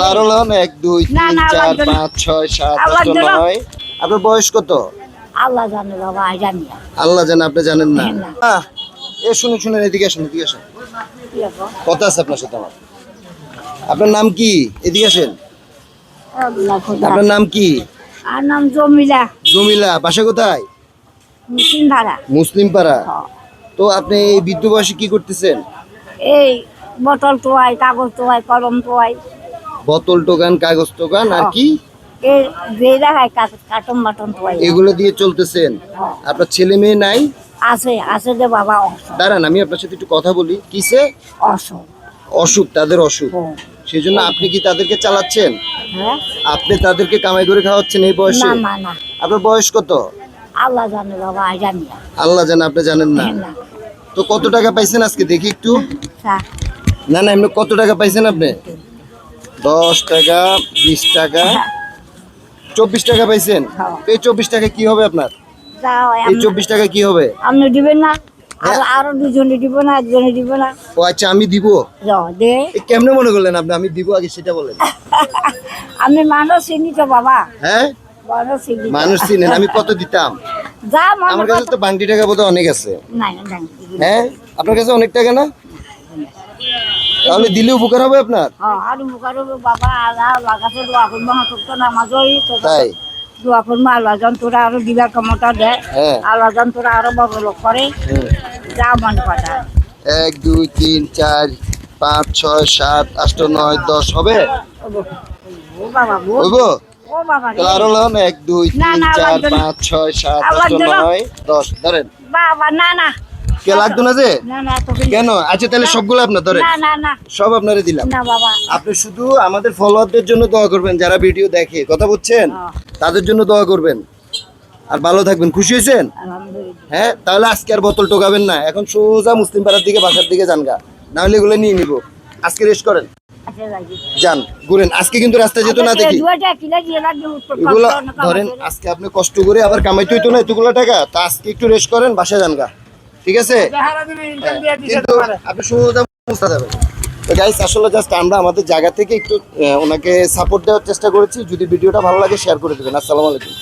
আরো লন 1 2 3 4 5 6 7 8 9। আপনার বয়স কত? আল্লাহ জানে বাবা, জানি না। আল্লাহ জানে, আপনি জানেন না। শুনুন শুনুন, এদিকে আসুন, এদিকে আসুন। কথা আছে আপনার সাথে আমার। আপনার নাম কি? এদিকে আসেন। আপনার নাম কি? আর নাম জমিলা। জমিলা। বাসা কোথায়? মুসলিম ভাড়া। মুসলিম পাড়া। তো আপনি এই বৃদ্ধ বয়সে কি করতেছেন? এই বোতল টোয়াই, কাগজ টোয়াই, কলম টোয়াই। বোতল টোকান, কাগজ টোকান, আর কি? এই যে রাখায় কার্টন বাটন টোয়াই। এগুলো দিয়ে চলতেছেন। আপনার ছেলে মেয়ে নাই? আছে, আছে যে বাবা। দাঁড়ান, আমি আপনার সাথে একটু কথা বলি। কিসে অসুখ? অসুখ, তাদের অসুখ। সেই জন্য আপনি কি তাদেরকে চালাচ্ছেন? হ্যাঁ। আপনি তাদেরকে কামাই করে খাওয়াচ্ছেন এই বয়সে? না না না। আপনার বয়স কত? আল্লাহ জানে বাবা, জানি না। আল্লাহ জানে, আপনি জানেন না। তো কত টাকা পাইছেন আজকে দেখি একটু? না না, এমনি কত টাকা পাইছেন আপনি? 10 টাকা, 20 টাকা, 24 টাকা পাইছেন। এই 24 টাকা কি হবে আপনার? এই 24 টাকা কি হবে? আপনি দিবেন না? আরো দুজনে দিব না, একজনে দিব না? ও আচ্ছা, আমি দিব। দে। কেমনে মনে করলেন আপনি আমি দিব? আগে সেটা বলেন। আমি মানুষ চিনি তো বাবা। হ্যাঁ, মানুষ চিনেন। আমি কত দিতাম? আমার কাছে তো বাংটি টাকা বোধহয় অনেক আছে। হ্যাঁ, আপনার কাছে অনেক টাকা না? তাহলে দিলে উপকার হবে আপনার। তাই দোয়া করবো, আল্লাহ জন তোরা আরো দিবার ক্ষমতা দেয়। আল্লাহ জন তোরা আরো বড় লোক করে। যা মনে কথা। 1 2 3 4 5 6 7 8 9 10 হবে? আরো লন 1 2 3 4 5 6 7 8 9 10 ধরেন। বাবা না না, কে লাগতো না যে? কেন? আচ্ছা তাহলে সবগুলো আপনার ধরেন। সব আপনারে দিলাম। আপনি শুধু আমাদের ফলোয়ারদের জন্য দোয়া করবেন, যারা ভিডিও দেখে, কথা বুঝছেন? তাদের জন্য দোয়া করবেন। আর ভালো থাকবেন। খুশি হয়েছেন? হ্যাঁ, তাহলে আজকে আর বোতল টোকাবেন না। এখন সোজা মুসলিম পাড়ার দিকে, বাসার দিকে যান গা, না হলে এগুলো নিয়ে নিব। আজকে রেস্ট করেন, যান ঘুরেন। আজকে কিন্তু রাস্তা যেত না দেখি। এগুলো ধরেন, আজকে আপনি কষ্ট করে আবার কামাইতে হইতো না এতগুলো টাকা। তা আজকে একটু রেস্ট করেন, বাসায় যান গা, ঠিক আছে? কিন্তু আপনি সোজা মুস্তা যাবেন। তো গাইস, আসলে জাস্ট আমরা আমাদের জায়গা থেকে একটু ওনাকে সাপোর্ট দেওয়ার চেষ্টা করেছি। যদি ভিডিওটা ভালো লাগে শেয়ার করে দেবেন। আসসালামু আলাইকুম।